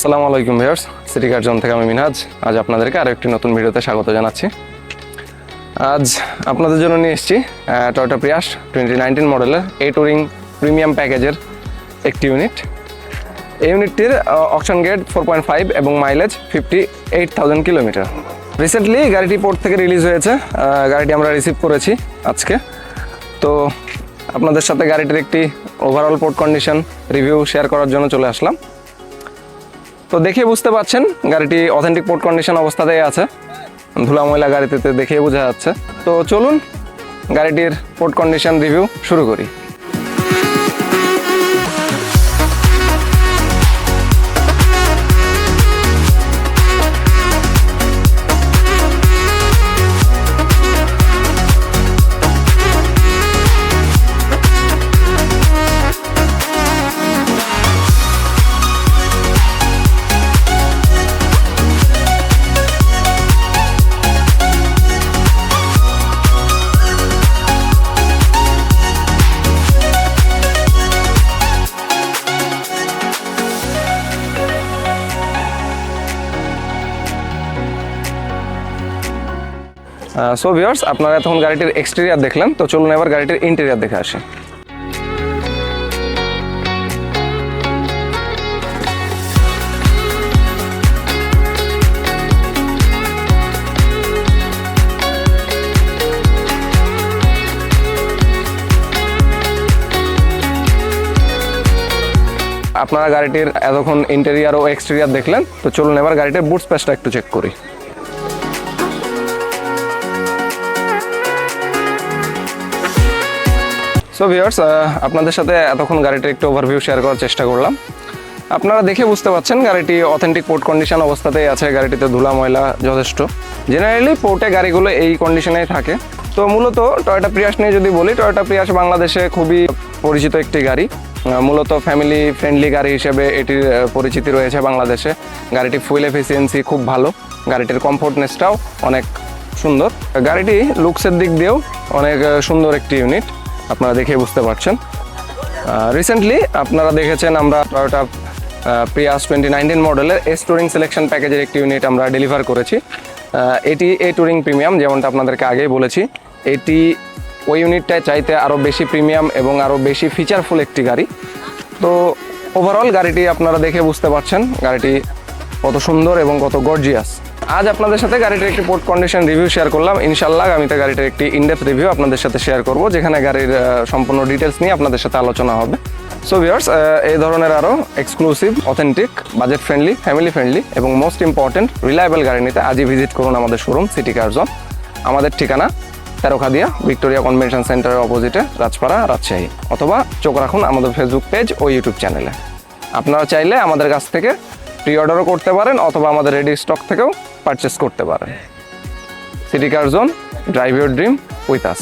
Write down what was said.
আসসালামু আলাইকুম viewers, city কার zone থেকে আমি মিনহাজ। আজ আপনাদেরকে আরও একটি নতুন ভিডিওতে স্বাগত জানাচ্ছি। আজ আপনাদের জন্য নিয়ে এসেছি টয়োটা প্রিয়াস 2019 মডেলের এ টুরিং প্রিমিয়াম প্যাকেজের একটি ইউনিট। এই ইউনিটটির অকশন গ্রেড 4.5 এবং মাইলেজ 58,000 কিলোমিটার। রিসেন্টলি গাড়িটি পোর্ট থেকে রিলিজ হয়েছে, গাড়িটি আমরা রিসিভ করেছি আজকে। তো আপনাদের সাথে গাড়িটির একটি overall port condition review share করার জন্য চলে আসলাম। তো দেখে বুঝতে পারছেন গাড়িটি অথেন্টিক পোর্ট কন্ডিশন অবস্থাতেই আছে, ধুলা ময়লা গাড়িতে দেখে বোঝা যাচ্ছে। তো চলুন গাড়িটির পোর্ট কন্ডিশন রিভিউ শুরু করি। সো ভিউয়ার্স, আপনারা তখন গাড়িটির এক্সটেরিয়ার দেখলেন, তো চলুন এবার গাড়িটির ইন্টেরিয়ার দেখে আসি। আপনারা গাড়িটির এতক্ষণ ইন্টেরিয়ার ও এক্সটেরিয়ার দেখলেন, তো চলুন এবার গাড়িটির বুট স্পেসটা একটু চেক করি। সো ভিউয়ার্স, আপনাদের সাথে এতক্ষণ গাড়িটির একটু ওভারভিউ শেয়ার করার চেষ্টা করলাম। আপনারা দেখে বুঝতে পারছেন গাড়িটি অথেন্টিক পোর্ট কন্ডিশন অবস্থাতেই আছে। গাড়িটিতে ধুলা ময়লা যথেষ্ট। জেনারেলি পোর্টে গাড়িগুলো এই কন্ডিশনেই থাকে। তো মূলত টয়োটা প্রিয়াস নিয়ে যদি বলি, টয়োটা প্রিয়াস বাংলাদেশে খুবই পরিচিত একটি গাড়ি। মূলত ফ্যামিলি ফ্রেন্ডলি গাড়ি হিসেবে এটির পরিচিতি রয়েছে বাংলাদেশে। গাড়িটি ফুয়েল এফিসিয়েন্সি খুব ভালো, গাড়িটির কমফোর্টনেসটাও অনেক সুন্দর। গাড়িটি লুকসের দিক দিয়েও অনেক সুন্দর একটি ইউনিট, আপনারা দেখে বুঝতে পারছেন। রিসেন্টলি আপনারা দেখেছেন আমরা টয়োটা প্রিয়াস 2019 মডেলের এস টুরিং সিলেকশন প্যাকেজের একটি ইউনিট আমরা ডেলিভার করেছি। এটি এ টুরিং প্রিমিয়াম, যেমনটা আপনাদেরকে আগেই বলেছি। এটি ওই ইউনিটটায় চাইতে আরও বেশি প্রিমিয়াম এবং আরও বেশি ফিচারফুল একটি গাড়ি। তো ওভারঅল গাড়িটি আপনারা দেখে বুঝতে পারছেন গাড়িটি কত সুন্দর এবং কত গর্জিয়াস। আজ আপনাদের সাথে গাড়িটির একটি পোর্ট কন্ডিশন রিভিউ শেয়ার করলাম। ইনশাআল্লাহ আগামীতে গাড়িটির একটি ইনডেপথ রিভিউ আপনাদের সাথে শেয়ার করব, যেখানে গাড়ির সম্পূর্ণ ডিটেলস নিয়ে আপনাদের সাথে আলোচনা হবে। সো ভিউয়ার্স, এই ধরনের আরও exclusive, authentic, budget friendly, family friendly এবং মোস্ট ইম্পর্টেন্ট রিলায়েবল গাড়ি নিতে আজই ভিজিট করুন আমাদের শোরুম সিটি কার জোন। আমাদের ঠিকানা তেরোখাদিয়া, ভিক্টোরিয়া কনভেনশন সেন্টারের অপোজিটে, রাজপাড়া, রাজশাহী। অথবা চোখ রাখুন আমাদের ফেসবুক পেজ ও ইউটিউব চ্যানেলে। আপনারা চাইলে আমাদের কাছ থেকে প্রি অর্ডারও করতে পারেন অথবা আমাদের রেডি স্টক থেকেও পারচেস করতে পারেন। City car zone, drive your dream with us.